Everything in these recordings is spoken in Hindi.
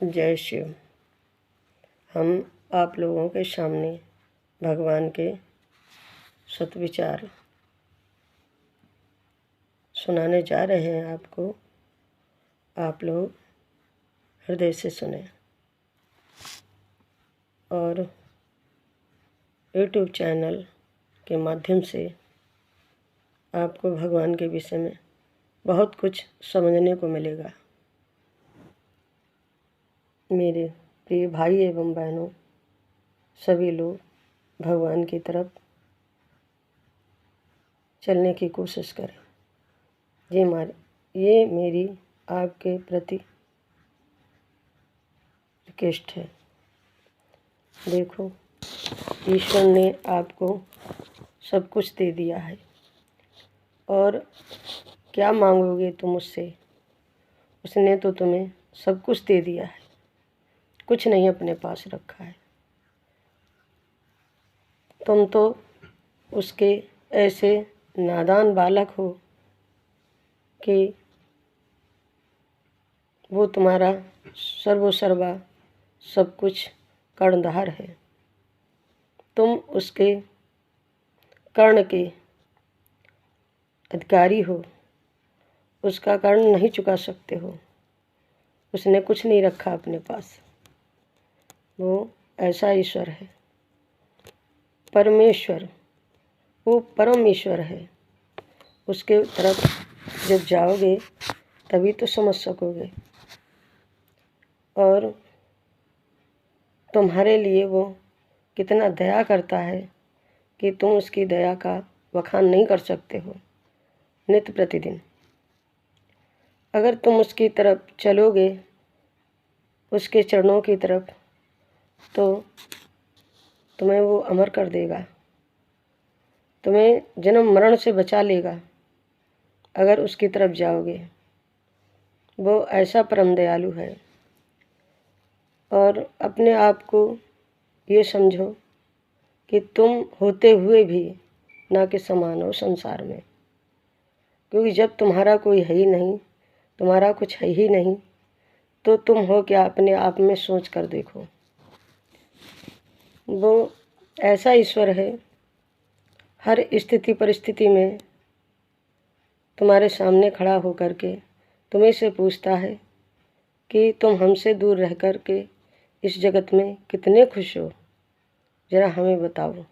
जय शिव। हम आप लोगों के सामने भगवान के सत्विचार सुनाने जा रहे हैं आपको। आप लोग हृदय से सुने और यूट्यूब चैनल के माध्यम से आपको भगवान के विषय में बहुत कुछ समझने को मिलेगा। मेरे प्रिय भाई एवं बहनों, सभी लोग भगवान की तरफ चलने की कोशिश करें। ये मेरी आपके प्रति रिक्वेस्ट है। देखो, ईश्वर ने आपको सब कुछ दे दिया है और क्या मांगोगे तुम उससे? उसने तो तुम्हें सब कुछ दे दिया है, कुछ नहीं अपने पास रखा है। तुम तो उसके ऐसे नादान बालक हो कि वो तुम्हारा सर्वोसर्वा सब कुछ कर्णधार है। तुम उसके कर्ण के अधिकारी हो, उसका कर्ण नहीं चुका सकते हो। उसने कुछ नहीं रखा अपने पास। वो ऐसा ईश्वर है, परमेश्वर, वो परम ईश्वर है। उसके तरफ जब जाओगे तभी तो समझ सकोगे। और तुम्हारे लिए वो कितना दया करता है कि तुम उसकी दया का बखान नहीं कर सकते हो नित्य प्रतिदिन। अगर तुम उसकी तरफ चलोगे, उसके चरणों की तरफ, तो तुम्हें वो अमर कर देगा, तुम्हें जन्म मरण से बचा लेगा अगर उसकी तरफ जाओगे। वो ऐसा परम दयालु है। और अपने आप को ये समझो कि तुम होते हुए भी ना के समान हो संसार में। क्योंकि जब तुम्हारा कोई है ही नहीं, तुम्हारा कुछ है ही नहीं, तो तुम हो क्या? अपने आप में सोच कर देखो। वो ऐसा ईश्वर है, हर स्थिति परिस्थिति में तुम्हारे सामने खड़ा होकर के तुम्हें से पूछता है कि तुम हमसे दूर रह कर के इस जगत में कितने खुश हो, ज़रा हमें बताओ।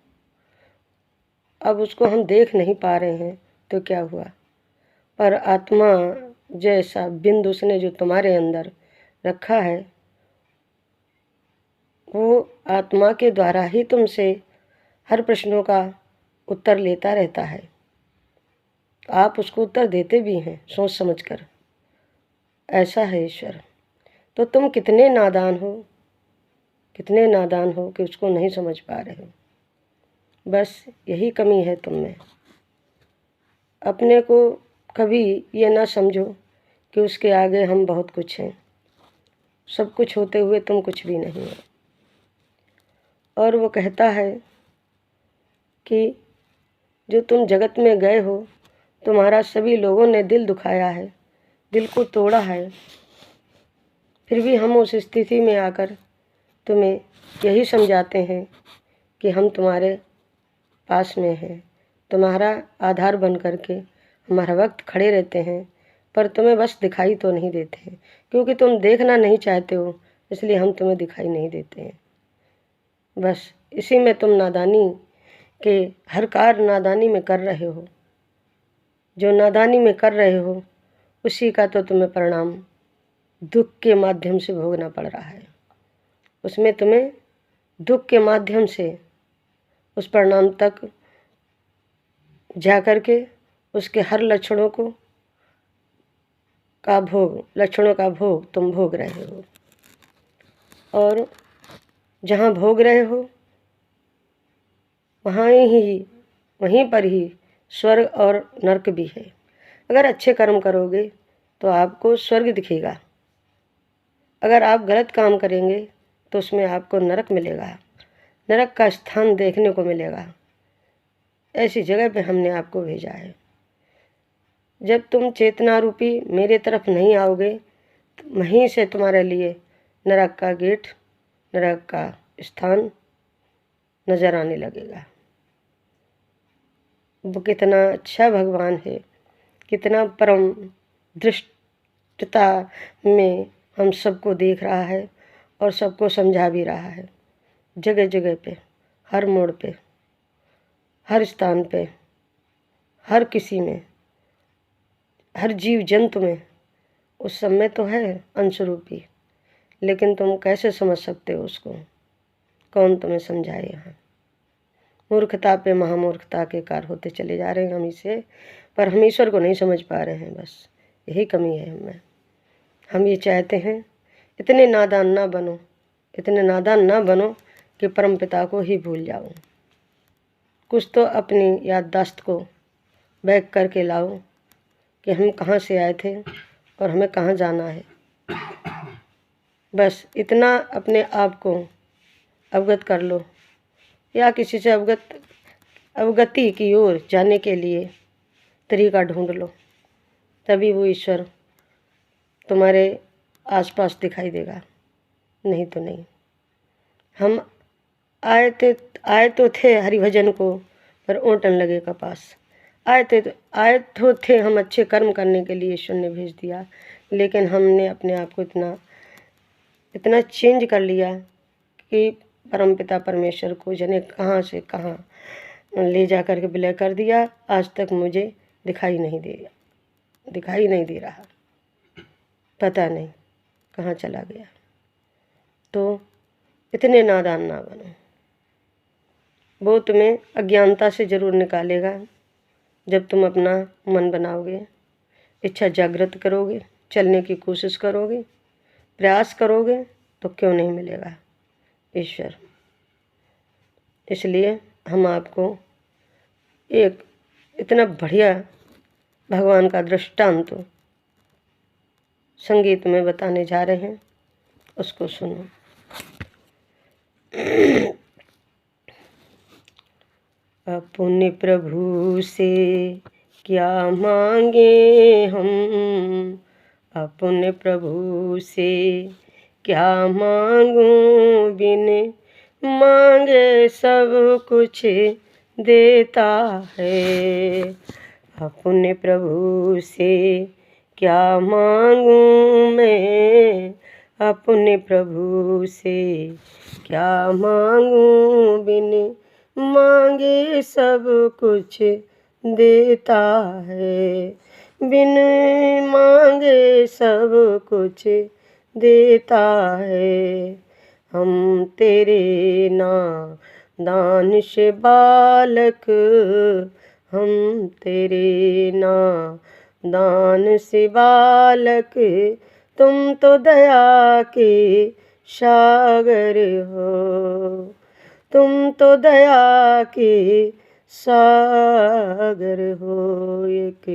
अब उसको हम देख नहीं पा रहे हैं तो क्या हुआ, पर आत्मा जैसा बिंदु उसने जो तुम्हारे अंदर रखा है, वो आत्मा के द्वारा ही तुमसे हर प्रश्नों का उत्तर लेता रहता है। आप उसको उत्तर देते भी हैं सोच समझकर। ऐसा है ईश्वर। तो तुम कितने नादान हो कि उसको नहीं समझ पा रहे हो। बस यही कमी है तुम में। अपने को कभी ये ना समझो कि उसके आगे हम बहुत कुछ हैं। सब कुछ होते हुए तुम कुछ भी नहीं हो। और वो कहता है कि जो तुम जगत में गए हो, तुम्हारा सभी लोगों ने दिल दुखाया है, दिल को तोड़ा है, फिर भी हम उस स्थिति में आकर तुम्हें यही समझाते हैं कि हम तुम्हारे पास में हैं, तुम्हारा आधार बन करके हम हर वक्त खड़े रहते हैं। पर तुम्हें बस दिखाई तो नहीं देते हैं, क्योंकि तुम देखना नहीं चाहते हो, इसलिए हम तुम्हें दिखाई नहीं देते हैं। बस इसी में तुम नादानी के हर कार्य नादानी में कर रहे हो। जो नादानी में कर रहे हो उसी का तो तुम्हें परिणाम दुख के माध्यम से भोगना पड़ रहा है। उसमें तुम्हें दुख के माध्यम से उस परिणाम तक जा कर के उसके हर लक्षणों का भोग तुम भोग रहे हो। और जहाँ भोग रहे हो वहीं पर ही स्वर्ग और नरक भी है। अगर अच्छे कर्म करोगे तो आपको स्वर्ग दिखेगा, अगर आप गलत काम करेंगे तो उसमें आपको नरक मिलेगा, नरक का स्थान देखने को मिलेगा। ऐसी जगह पे हमने आपको भेजा है। जब तुम चेतना रूपी मेरे तरफ नहीं आओगे, तो वहीं से तुम्हारे लिए नरक का गेट, नरक का स्थान नजर आने लगेगा। वो कितना अच्छा भगवान है, कितना परम दृष्टता में हम सबको देख रहा है और सबको समझा भी रहा है। जगह जगह पे, हर मोड़ पे, हर स्थान पे, हर किसी में, हर जीव जंतु में उस सब में तो है अंशरूपी, लेकिन तुम कैसे समझ सकते हो उसको? कौन तुम्हें समझाए? यहाँ मूर्खता पे महामूर्खता के कार होते चले जा रहे हैं हम इसे, पर हम ईश्वर को नहीं समझ पा रहे हैं। बस यही कमी है हमें। हम ये चाहते हैं इतने नादान ना बनो, इतने नादान ना बनो कि परम पिता को ही भूल जाओ। कुछ तो अपनी याददाश्त को बैक करके लाओ कि हम कहाँ से आए थे और हमें कहाँ जाना है। बस इतना अपने आप को अवगत कर लो, या किसी से अवगति की ओर जाने के लिए तरीका ढूंढ लो, तभी वो ईश्वर तुम्हारे आसपास दिखाई देगा, नहीं तो नहीं। हम आए तो थे हरिभजन को, पर ओटन लगे कपास। आए तो थे हम अच्छे कर्म करने के लिए, ईश्वर ने भेज दिया, लेकिन हमने अपने आप को इतना चेंज कर लिया कि परमपिता परमेश्वर को जाने कहाँ से कहाँ ले जा कर के विलय कर दिया। आज तक मुझे दिखाई नहीं दे रहा, पता नहीं कहाँ चला गया। तो इतने नादान ना बनो। वो तुम्हें अज्ञानता से ज़रूर निकालेगा जब तुम अपना मन बनाओगे, इच्छा जागृत करोगे, चलने की कोशिश करोगे, प्रयास करोगे, तो क्यों नहीं मिलेगा ईश्वर। इसलिए हम आपको एक इतना बढ़िया भगवान का दृष्टांत संगीत में बताने जा रहे हैं, उसको सुनो। अपने प्रभु से क्या मांगे हम, अपने प्रभु से क्या मांगूं, बिन मांगे सब कुछ देता है। अपने प्रभु से क्या मांगूं मैं, अपने प्रभु से क्या मांगूं, बिन मांगे सब कुछ देता है। बिन मांगे सब कुछ देता है। हम तेरे नादान से बालक, हम तेरे नादान से बालक, तुम तो दया के सागर हो, तुम तो दया के सागर हो। एक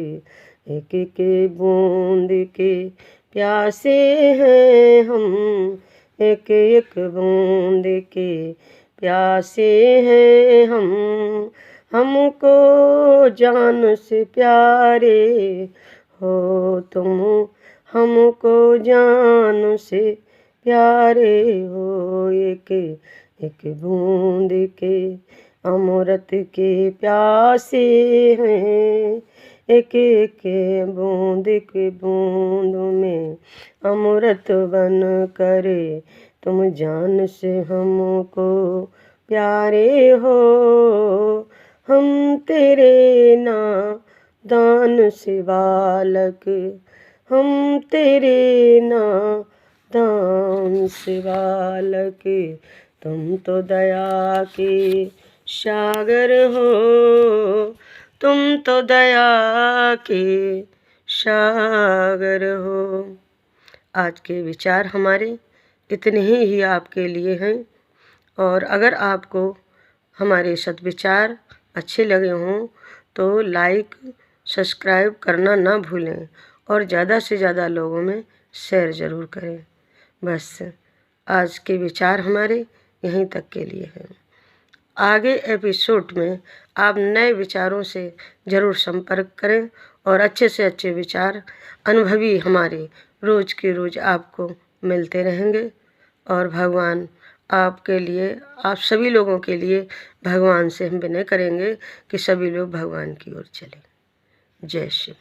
एक बूंद के प्यासे हैं हम, एक एक बूंद के प्यासे हैं हम। हमको जान से प्यारे हो तुम, हमको जान से प्यारे हो। एक एक बूंद के अमृत के प्यासे हैं, एक एक बूंद के बूंद में अमृत बन करे तुम जान से हमको प्यारे हो। हम तेरे नादान से बालक, हम तेरे नादान से बालक, तुम तो दया के सागर हो, तुम तो दया के सागर हो। आज के विचार हमारे इतने ही आपके लिए हैं, और अगर आपको हमारे सद्विचार अच्छे लगे हों तो लाइक सब्सक्राइब करना ना भूलें, और ज़्यादा से ज़्यादा लोगों में शेयर ज़रूर करें। बस आज के विचार हमारे यहीं तक के लिए हैं। आगे एपिसोड में आप नए विचारों से ज़रूर संपर्क करें, और अच्छे से अच्छे विचार अनुभवी हमारे रोज़ के रोज़ आपको मिलते रहेंगे। और भगवान आपके लिए, आप सभी लोगों के लिए भगवान से हम विनय करेंगे कि सभी लोग भगवान की ओर चलें। जय शिव।